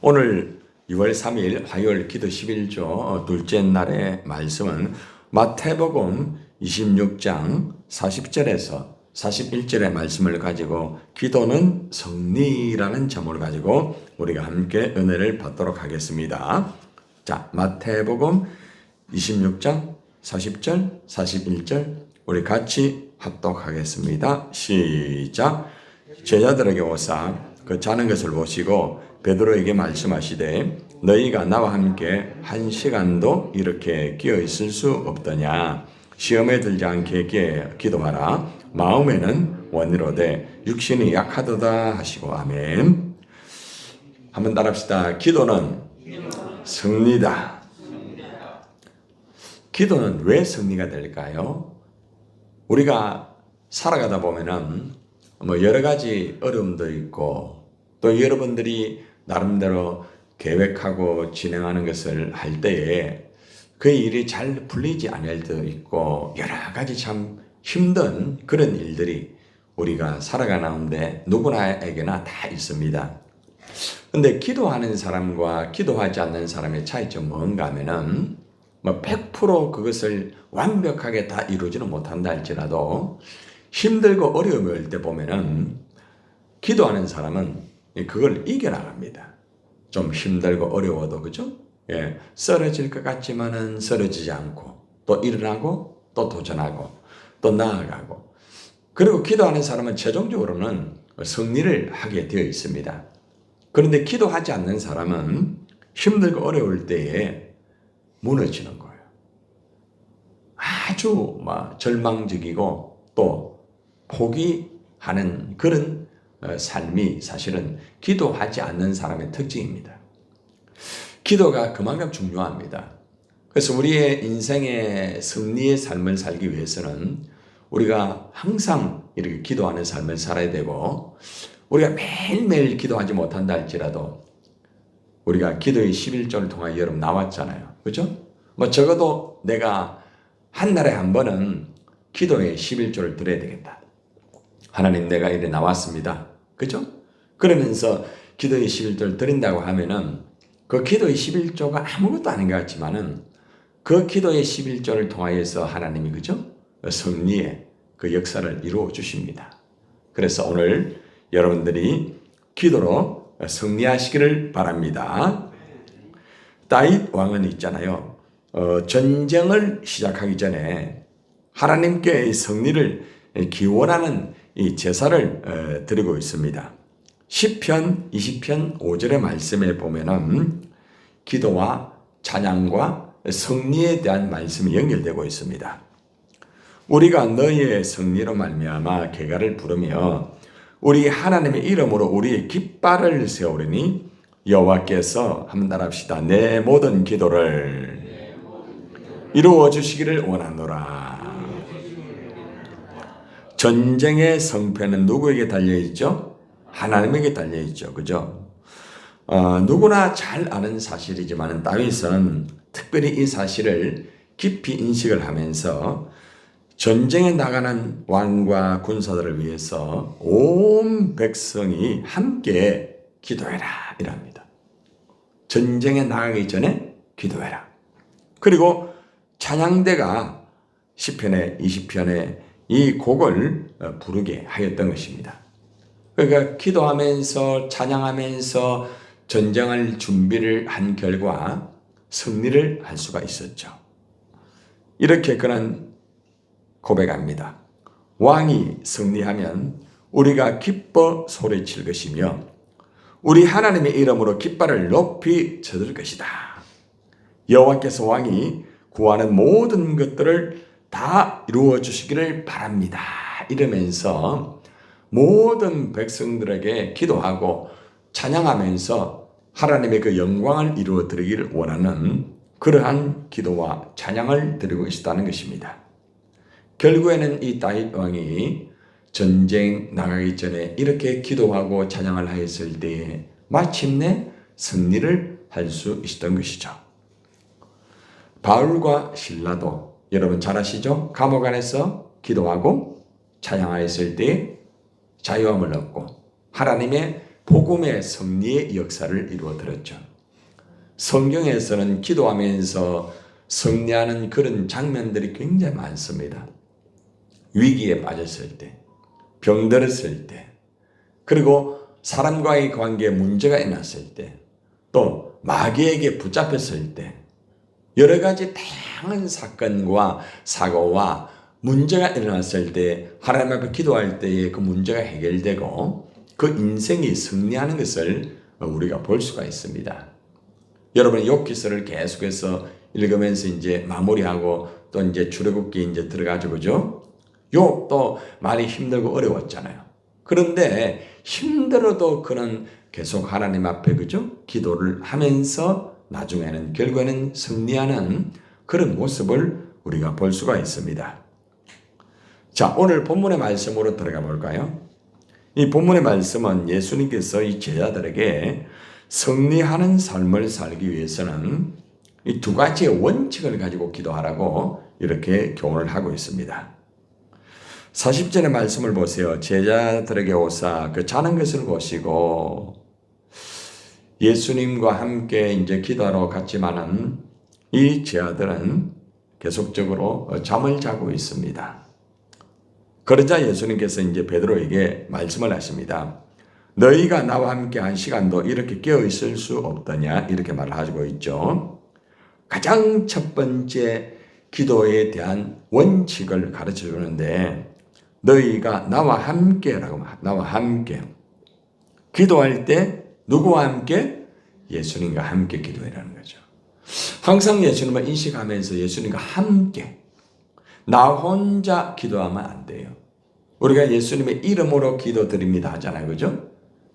오늘 6월 3일 화요일 기도 11조 둘째 날의 말씀은 마태복음 26장 40절에서 41절의 말씀을 가지고 기도는 승리라는 제목을 가지고 우리가 함께 은혜를 받도록 하겠습니다. 자, 마태복음 26장 40절, 41절 우리 같이 합독하겠습니다. 시작. 제자들에게 오사 그 자는 것을 보시고 베드로에게 말씀하시되 너희가 나와 함께 1시간도 이렇게 끼어 있을 수 없더냐. 시험에 들지 않게 기도하라. 마음에는 원이로되 육신이 약하도다 하시고 아멘. 한번 따라합시다. 기도는 승리다. 기도는 왜 승리가 될까요? 우리가 살아가다 보면은 여러 가지 어려움도 있고 또 여러분들이 나름대로 계획하고 진행하는 것을 할 때에 그 일이 잘 풀리지 않을 때도 있고 여러 가지 참 힘든 그런 일들이 우리가 살아가는데 누구나에게나 다 있습니다. 근데 기도하는 사람과 기도하지 않는 사람의 차이점은 뭔가 하면은 100% 그것을 완벽하게 다 이루지는 못한다 할지라도 힘들고 어려움이 올 때 보면은 기도하는 사람은 그걸 이겨나갑니다. 좀 힘들고 어려워도 그죠? 예, 쓰러질 것 같지만은 쓰러지지 않고 또 일어나고 또 도전하고 또 나아가고 그리고 기도하는 사람은 최종적으로는 승리를 하게 되어 있습니다. 그런데 기도하지 않는 사람은 힘들고 어려울 때에 무너지는 거예요. 아주 절망적이고 또 포기하는 그런 삶이 사실은 기도하지 않는 사람의 특징입니다. 기도가 그만큼 중요합니다. 그래서 우리의 인생의 승리의 삶을 살기 위해서는 우리가 항상 이렇게 기도하는 삶을 살아야 되고 우리가 매일매일 기도하지 못한다 할지라도 우리가 기도의 11조를 통하여 여러분 나왔잖아요. 그죠? 적어도 내가 한 달에 한 번은 기도의 11조를 드려야 되겠다. 하나님 내가 이래 나왔습니다. 그죠? 그러면서 기도의 11조를 드린다고 하면은 그 기도의 11조가 아무것도 아닌 것 같지만은 그 기도의 11조를 통하여서 하나님이 그죠? 승리의 그 역사를 이루어 주십니다. 그래서 오늘 여러분들이 기도로 승리하시기를 바랍니다. 다윗 왕은 있잖아요. 전쟁을 시작하기 전에 하나님께 승리를 기원하는 이 제사를 드리고 있습니다. 시편 20편 5절의 말씀에 보면은 기도와 찬양과 승리에 대한 말씀이 연결되고 있습니다. 우리가 너희의 승리로 말미암아 개가를 부르며 우리 하나님의 이름으로 우리의 깃발을 세우리니 여호와께서 한번 따라합시다. 내 모든 기도를 이루어 주시기를 원하노라. 전쟁의 성패는 누구에게 달려있죠? 하나님에게 달려있죠. 그죠? 누구나 잘 아는 사실이지만 다윗은 특별히 이 사실을 깊이 인식을 하면서 전쟁에 나가는 왕과 군사들을 위해서 온 백성이 함께 기도해라 이랍니다. 전쟁에 나가기 전에 기도해라. 그리고 찬양대가 시편의 20편에 이 곡을 부르게 하였던 것입니다. 그러니까 기도하면서 찬양하면서 전쟁을 준비를 한 결과 승리를 할 수가 있었죠. 이렇게 그는 고백합니다. 왕이 승리하면 우리가 기뻐 소리칠 것이며 우리 하나님의 이름으로 깃발을 높이 쳐들 것이다. 여호와께서 왕이 구하는 모든 것들을 다 이루어 주시기를 바랍니다. 이러면서 모든 백성들에게 기도하고 찬양하면서 하나님의 그 영광을 이루어 드리기를 원하는 그러한 기도와 찬양을 드리고 있다는 것입니다. 결국에는 이 다윗 왕이 전쟁 나가기 전에 이렇게 기도하고 찬양을 하였을 때에 마침내 승리를 할 수 있었던 것이죠. 바울과 실라도 여러분 잘 아시죠? 감옥 안에서 기도하고 찬양하였을 때 자유함을 얻고 하나님의 복음의 승리의 역사를 이루어들었죠. 성경에서는 기도하면서 승리하는 그런 장면들이 굉장히 많습니다. 위기에 빠졌을 때, 병들었을 때, 그리고 사람과의 관계에 문제가 일어났을 때, 또 마귀에게 붙잡혔을 때, 여러 가지 다양한 사건과 사고와 문제가 일어났을 때 하나님 앞에 기도할 때에 그 문제가 해결되고 그 인생이 승리하는 것을 우리가 볼 수가 있습니다. 여러분 욥기서를 계속해서 읽으면서 이제 마무리하고 또 이제 출애굽기 이제 들어가죠, 그죠? 욥도 많이 힘들고 어려웠잖아요. 그런데 힘들어도 그는 계속 하나님 앞에 그죠? 기도를 하면서 나중에는 결국에는 승리하는 그런 모습을 우리가 볼 수가 있습니다. 자, 오늘 본문의 말씀으로 들어가 볼까요? 이 본문의 말씀은 예수님께서 이 제자들에게 승리하는 삶을 살기 위해서는 이 두 가지의 원칙을 가지고 기도하라고 이렇게 교훈을 하고 있습니다. 40절의 말씀을 보세요. 제자들에게 오사 그 자는 것을 보시고 예수님과 함께 이제 기도하러 갔지만은 이 제자들은 계속적으로 잠을 자고 있습니다. 그러자 예수님께서 이제 베드로에게 말씀을 하십니다. 너희가 나와 함께 한 시간도 이렇게 깨어 있을 수 없더냐 이렇게 말하고 있죠. 가장 첫 번째 기도에 대한 원칙을 가르쳐 주는데 너희가 나와 함께라고 나와 함께 기도할 때 누구와 함께? 예수님과 함께 기도해라는 거죠. 항상 예수님을 인식하면서 예수님과 함께 나 혼자 기도하면 안 돼요. 우리가 예수님의 이름으로 기도드립니다 하잖아요. 그죠?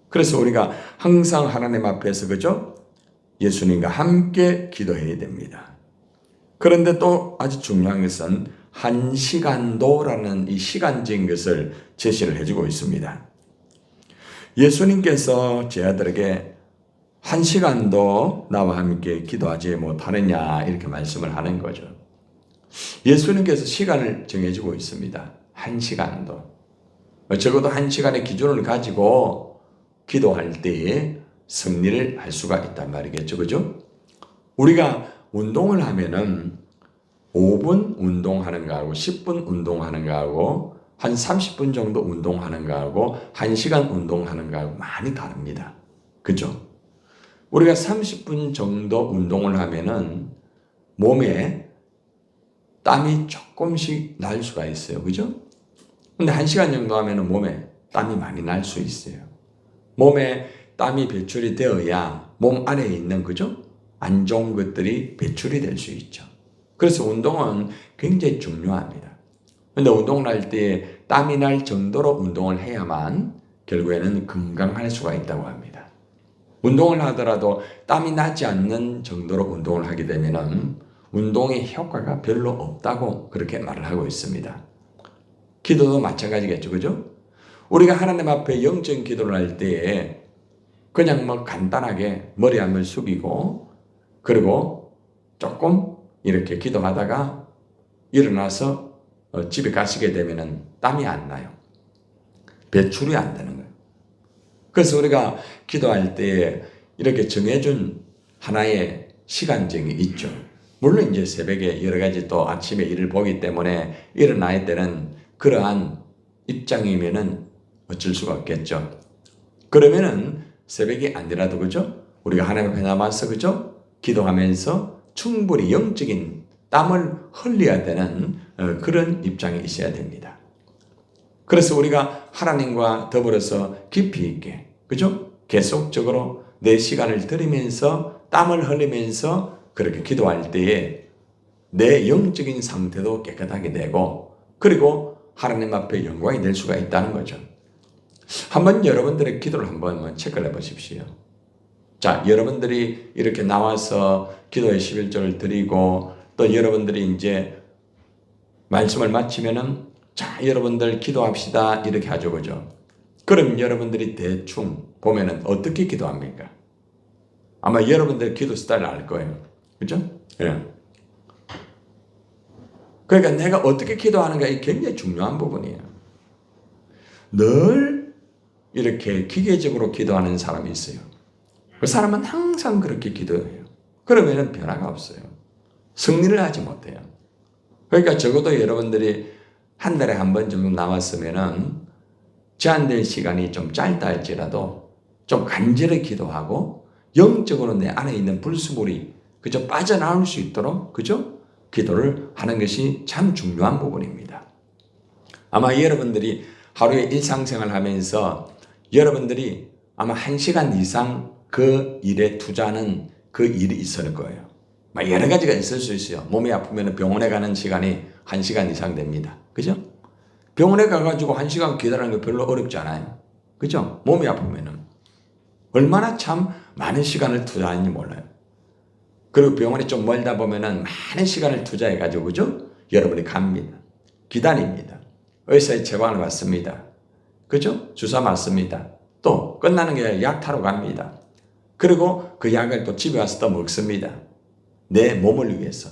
그래서 우리가 항상 하나님 앞에서 그죠? 예수님과 함께 기도해야 됩니다. 그런데 또 아주 중요한 것은 한 시간도라는 이 시간적인 것을 제시를 해주고 있습니다. 예수님께서 제자들에게 한 시간도 나와 함께 기도하지 못하느냐 이렇게 말씀을 하는 거죠. 예수님께서 시간을 정해주고 있습니다. 한 시간도. 적어도 한 시간의 기준을 가지고 기도할 때에 승리를 할 수가 있단 말이겠죠. 그죠? 우리가 운동을 하면은 5분 운동하는 거하고 10분 운동하는 거하고 한 30분 정도 운동하는 거하고 1시간 운동하는 거하고 많이 다릅니다. 그죠? 우리가 30분 정도 운동을 하면은 몸에 땀이 조금씩 날 수가 있어요. 그죠? 근데 1시간 정도 하면은 몸에 땀이 많이 날 수 있어요. 몸에 땀이 배출이 되어야 몸 안에 있는 그죠? 안 좋은 것들이 배출이 될 수 있죠. 그래서 운동은 굉장히 중요합니다. 근데 운동을 할 때 땀이 날 정도로 운동을 해야만 결국에는 건강할 수가 있다고 합니다. 운동을 하더라도 땀이 나지 않는 정도로 운동을 하게 되면은 운동의 효과가 별로 없다고 그렇게 말을 하고 있습니다. 기도도 마찬가지겠죠. 그죠? 우리가 하나님 앞에 영적인 기도를 할 때에 그냥 뭐 간단하게 머리 한번 숙이고 그리고 조금 이렇게 기도하다가 일어나서 집에 가시게 되면은 땀이 안 나요. 배출이 안 되는 거예요. 그래서 우리가 기도할 때 이렇게 정해준 하나의 시간정이 있죠. 물론 이제 새벽에 여러 가지 또 아침에 일을 보기 때문에 일어나야 되는 그러한 입장이면은 어쩔 수가 없겠죠. 그러면은 새벽이 아니라도 그죠? 우리가 하나님 앞에 남아서 그죠? 기도하면서 충분히 영적인 땀을 흘려야 되는 그런 입장에 있어야 됩니다. 그래서 우리가 하나님과 더불어서 깊이 있게 그죠? 계속적으로 내 시간을 들이면서 땀을 흘리면서 그렇게 기도할 때에 내 영적인 상태도 깨끗하게 되고 그리고 하나님 앞에 영광이 될 수가 있다는 거죠. 한번 여러분들의 기도를 한번 체크를 해보십시오. 자, 여러분들이 이렇게 나와서 기도의 11조를 드리고 또 여러분들이 이제 말씀을 마치면은 자, 여러분들 기도합시다 이렇게 하죠. 그죠? 그럼 여러분들이 대충 보면은 어떻게 기도합니까? 아마 여러분들 기도 스타일을 알 거예요. 그죠? 예. 그러니까 내가 어떻게 기도하는가 이 굉장히 중요한 부분이에요. 늘 이렇게 기계적으로 기도하는 사람이 있어요. 그 사람은 항상 그렇게 기도해요. 그러면 변화가 없어요. 승리를 하지 못해요. 그러니까 적어도 여러분들이 한 달에 한 번 정도 나왔으면은 제한된 시간이 좀 짧다 할지라도 좀 간절히 기도하고 영적으로 내 안에 있는 불수물이 그저 빠져나올 수 있도록 그저 기도를 하는 것이 참 중요한 부분입니다. 아마 여러분들이 하루에 일상생활 하면서 여러분들이 아마 1시간 이상 그 일에 투자하는 그 일이 있을 거예요. 여러 가지가 있을 수 있어요. 몸이 아프면 병원에 가는 시간이 1시간 이상 됩니다. 그죠? 병원에 가가지고 1시간 기다리는 거 별로 어렵지 않아요. 그죠? 몸이 아프면은. 얼마나 참 많은 시간을 투자하는지 몰라요. 그리고 병원이 좀 멀다 보면은 많은 시간을 투자해가지고, 그죠? 여러분이 갑니다. 기다립니다. 의사의 처방을 받습니다. 그죠? 주사 맞습니다. 또 끝나는 게 아니라 약 타러 갑니다. 그리고 그 약을 또 집에 와서 또 먹습니다. 내 몸을 위해서.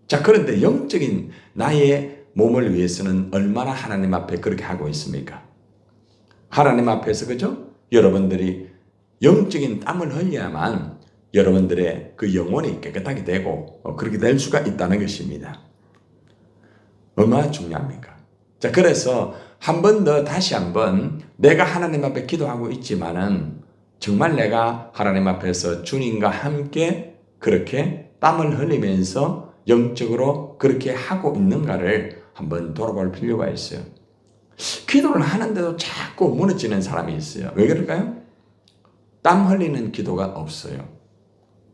자, 그런데 영적인 나의 몸을 위해서는 얼마나 하나님 앞에 그렇게 하고 있습니까? 하나님 앞에서, 그죠? 여러분들이 영적인 땀을 흘려야만 여러분들의 그 영혼이 깨끗하게 되고 그렇게 될 수가 있다는 것입니다. 얼마나 중요합니까? 자, 그래서 한 번 더 다시 한번 내가 하나님 앞에 기도하고 있지만은 정말 내가 하나님 앞에서 주님과 함께 그렇게 땀을 흘리면서 영적으로 그렇게 하고 있는가를 한번 돌아볼 필요가 있어요. 기도를 하는데도 자꾸 무너지는 사람이 있어요. 왜 그럴까요? 땀 흘리는 기도가 없어요.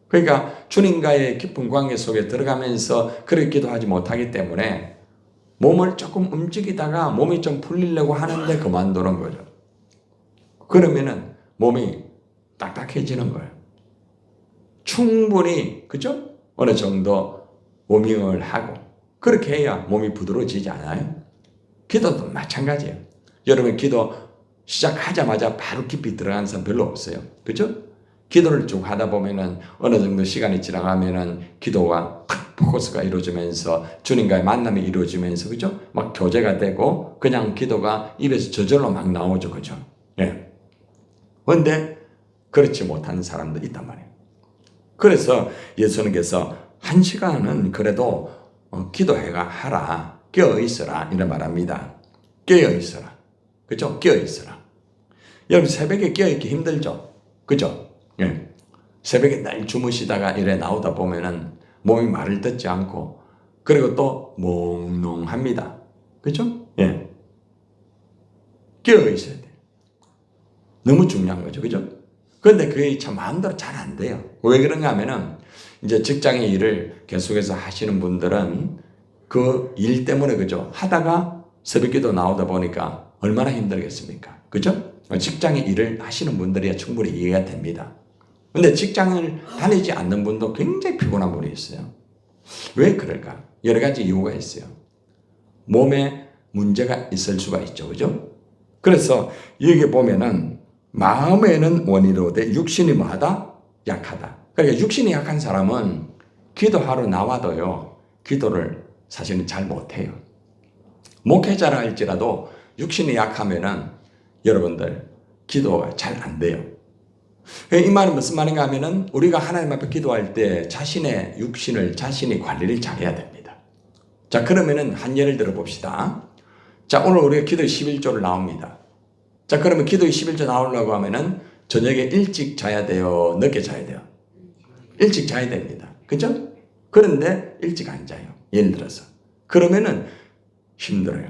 그러니까 주님과의 깊은 관계 속에 들어가면서 그렇게 기도하지 못하기 때문에 몸을 조금 움직이다가 몸이 좀 풀리려고 하는데 그만두는 거죠. 그러면은 몸이 딱딱해지는 거예요. 충분히, 그죠? 어느 정도 워밍을 하고 그렇게 해야 몸이 부드러워지지 않아요? 기도도 마찬가지예요. 여러분 기도 시작하자마자 바로 깊이 들어가는 사람 별로 없어요. 그죠? 기도를 쭉 하다 보면은 어느 정도 시간이 지나가면은 기도가 탁 포커스가 이루어지면서 주님과의 만남이 이루어지면서 그죠? 막 교제가 되고 그냥 기도가 입에서 저절로 막 나오죠. 그죠? 예. 그런데 그렇지 못하는 사람도 있단 말이에요. 그래서 예수님께서 1시간은 그래도 기도해가 하라. 깨어있어라. 이런 말합니다. 깨어있어라. 그죠? 깨어있어라. 여러분 새벽에 깨어있기 힘들죠? 그죠? 예. 새벽에 날 주무시다가 이래 나오다 보면은 몸이 말을 듣지 않고 그리고 또 몽롱합니다. 그죠? 예. 깨어있어야 돼. 너무 중요한 거죠. 그죠? 그런데 그게 참 마음대로 잘 안 돼요. 왜 그런가 하면은 이제 직장의 일을 계속해서 하시는 분들은 그 일 때문에 그죠? 하다가 새벽기도 나오다 보니까 얼마나 힘들겠습니까? 그죠? 직장의 일을 하시는 분들이야 충분히 이해가 됩니다. 근데 직장을 다니지 않는 분도 굉장히 피곤한 분이 있어요. 왜 그럴까? 여러 가지 이유가 있어요. 몸에 문제가 있을 수가 있죠. 그죠? 그래서 여기 보면은 마음에는 원이로되 육신이 뭐하다? 약하다. 그러니까 육신이 약한 사람은 기도하러 나와도요. 기도를 사실은 잘 못해요. 목회자라 할지라도 육신이 약하면은 여러분들 기도가 잘 안 돼요. 이 말은 무슨 말인가 하면은 우리가 하나님 앞에 기도할 때 자신의 육신을 자신이 관리를 잘해야 됩니다. 자, 그러면은 한 예를 들어 봅시다. 자, 오늘 우리가 기도 11조를 나옵니다. 자, 그러면 기도 11조 나오려고 하면은 저녁에 일찍 자야 돼요? 늦게 자야 돼요? 일찍 자야 됩니다. 그죠? 그런데 일찍 안 자요. 예를 들어서. 그러면은 힘들어요.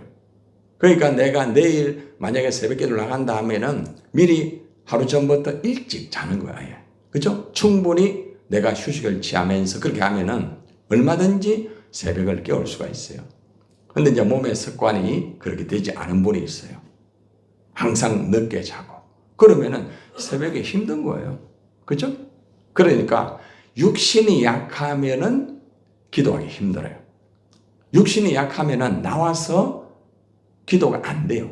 그러니까 내가 내일 만약에 새벽 기도를 나간다 하면은 미리 하루 전부터 일찍 자는 거야. 그죠? 충분히 내가 휴식을 취하면서 그렇게 하면은 얼마든지 새벽을 깨울 수가 있어요. 근데 이제 몸의 습관이 그렇게 되지 않은 분이 있어요. 항상 늦게 자고. 그러면은 새벽에 힘든 거예요. 그죠? 그러니까 육신이 약하면은 기도하기 힘들어요. 육신이 약하면은 나와서 기도가 안 돼요.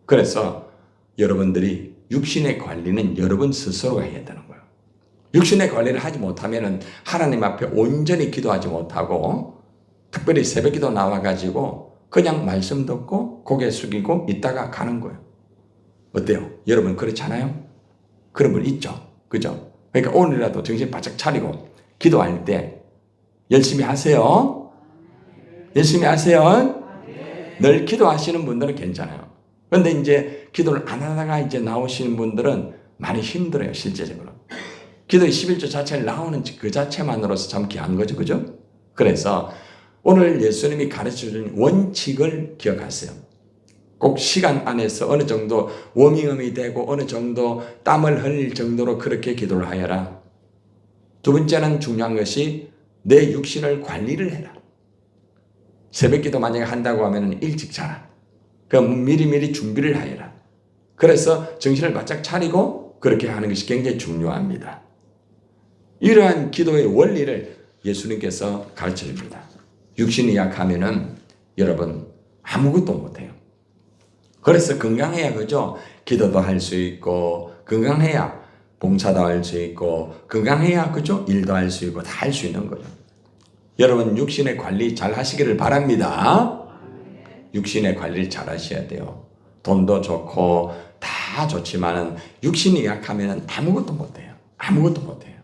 그래서 여러분들이 육신의 관리는 여러분 스스로가 해야 되는 거예요. 육신의 관리를 하지 못하면은 하나님 앞에 온전히 기도하지 못하고 특별히 새벽 기도 나와가지고 그냥 말씀 듣고 고개 숙이고 있다가 가는 거예요. 어때요? 여러분 그렇지 않아요? 그런 분 있죠? 그죠? 그러니까 오늘이라도 정신 바짝 차리고 기도할 때 열심히 하세요. 열심히 하세요. 늘 기도하시는 분들은 괜찮아요. 그런데 이제 기도를 안 하다가 이제 나오시는 분들은 많이 힘들어요, 실제적으로. 기도의 11조 자체를 나오는 그 자체만으로서 참 귀한 거죠, 그죠? 그래서 오늘 예수님이 가르쳐준 원칙을 기억하세요. 꼭 시간 안에서 어느 정도 워밍업이 되고 어느 정도 땀을 흘릴 정도로 그렇게 기도를 하여라. 두 번째는 중요한 것이 내 육신을 관리를 해라. 새벽 기도 만약에 한다고 하면 일찍 자라. 그럼 미리미리 준비를 하여라. 그래서 정신을 바짝 차리고 그렇게 하는 것이 굉장히 중요합니다. 이러한 기도의 원리를 예수님께서 가르쳐 줍니다. 육신이 약하면은 여러분 아무것도 못해요. 그래서 건강해야 그죠? 기도도 할 수 있고 건강해야 봉사도 할 수 있고 건강해야 그죠? 일도 할 수 있고 다 할 수 있는 거죠. 여러분 육신의 관리 잘 하시기를 바랍니다. 육신의 관리를 잘 하셔야 돼요. 돈도 좋고 다 좋지만은 육신이 약하면 아무것도 못해요. 아무것도 못해요.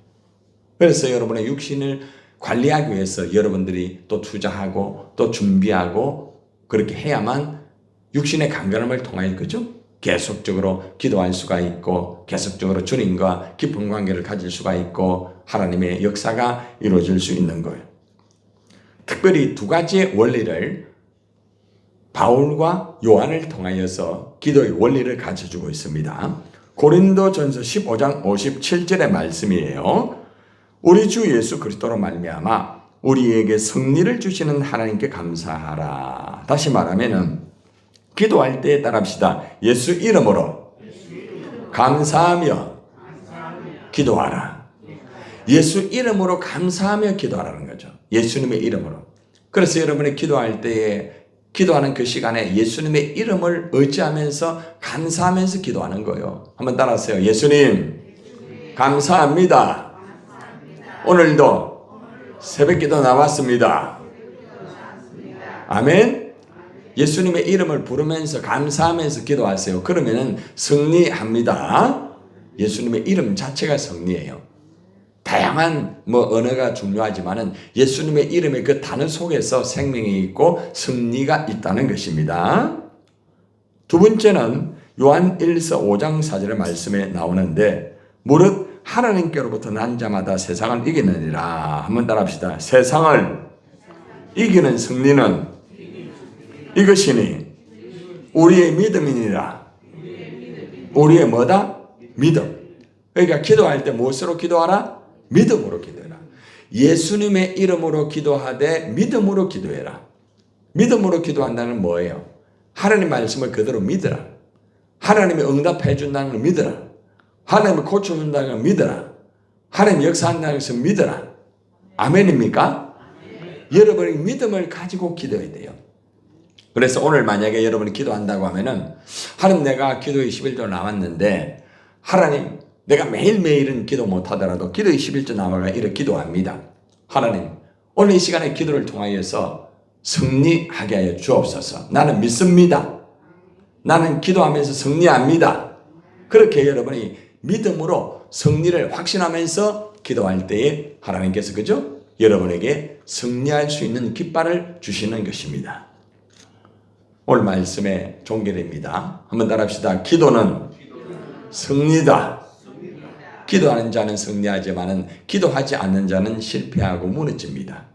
그래서 여러분의 육신을 관리하기 위해서 여러분들이 또 투자하고 또 준비하고 그렇게 해야만 육신의 강건함을 통하여 그죠? 계속적으로 기도할 수가 있고 계속적으로 주님과 깊은 관계를 가질 수가 있고 하나님의 역사가 이루어질 수 있는 거예요. 특별히 두 가지의 원리를 바울과 요한을 통하여서 기도의 원리를 가르쳐주고 있습니다. 고린도전서 15장 57절의 말씀이에요. 우리 주 예수 그리스도로 말미암아 우리에게 승리를 주시는 하나님께 감사하라. 다시 말하면은 기도할 때 따라합시다. 예수 이름으로 감사하며 기도하라. 예수 이름으로 감사하며 기도하라는 거죠. 예수님의 이름으로. 그래서 여러분이 기도할 때에 기도하는 그 시간에 예수님의 이름을 의지하면서 감사하면서 기도하는 거예요. 한번 따라하세요. 예수님 감사합니다. 오늘도 새벽기도 나왔습니다. 아멘. 예수님의 이름을 부르면서 감사하면서 기도하세요. 그러면은 승리합니다. 예수님의 이름 자체가 승리예요. 다양한 언어가 중요하지만은 예수님의 이름의 그 단어 속에서 생명이 있고 승리가 있다는 것입니다. 두 번째는 요한 1서 5장 4절의 말씀에 나오는데 무릇 하나님께로부터 난 자마다 세상을 이기느니라. 한번 따라합시다. 세상을 이기는 승리는 이것이니 우리의 믿음이니라. 우리의 뭐다? 믿음. 그러니까 기도할 때 무엇으로 기도하라? 믿음으로 기도해라. 예수님의 이름으로 기도하되 믿음으로 기도해라. 믿음으로 기도한다는 뭐예요? 하나님 말씀을 그대로 믿어라. 하나님이 응답해 준다는 걸 믿어라. 하나님이 고쳐준다는 걸 믿어라. 하나님이 역사한다는 것을 믿어라. 아멘입니까? 여러분이 믿음을 가지고 기도해야 돼요. 그래서 오늘 만약에 여러분이 기도한다고 하면은 하나님 내가 기도의 11조 나왔는데 하나님 내가 매일매일은 기도 못하더라도 기도의 11조 나와가 이렇게 기도합니다. 하나님 오늘 이 시간에 기도를 통하여서 승리하게 하여 주옵소서. 나는 믿습니다. 나는 기도하면서 승리합니다. 그렇게 여러분이 믿음으로 승리를 확신하면서 기도할 때에 하나님께서 그죠? 여러분에게 승리할 수 있는 깃발을 주시는 것입니다. 오늘 말씀의 종결입니다. 한번 따라합시다. 기도는 승리다. 기도하는 자는 승리하지만은 기도하지 않는 자는 실패하고 무너집니다.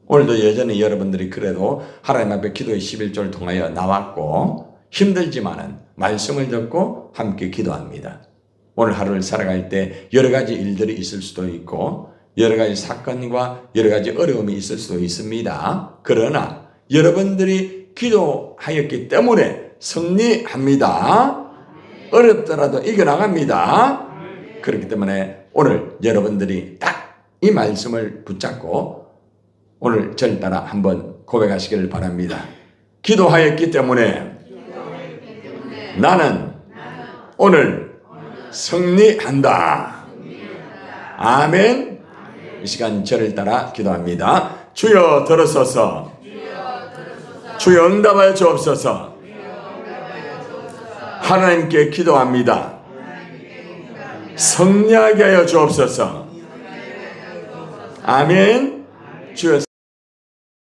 오늘도 여전히 여러분들이 그래도 하나님 앞에 기도의 11조를 통하여 나왔고 힘들지만은 말씀을 듣고 함께 기도합니다. 오늘 하루를 살아갈 때 여러 가지 일들이 있을 수도 있고 여러 가지 사건과 여러 가지 어려움이 있을 수도 있습니다. 그러나 여러분들이 기도하였기 때문에 승리합니다. 어렵더라도 이겨나갑니다. 그렇기 때문에 오늘 여러분들이 딱 이 말씀을 붙잡고 오늘 저를 따라 한번 고백하시기를 바랍니다. 기도하였기 때문에 나는 오늘 승리한다. 아멘. 이 시간 저를 따라 기도합니다. 주여 들으소서. 주여 응답하여 주옵소서. 하나님께 기도합니다. 성리하게 하여 주옵소서. 아멘. 주여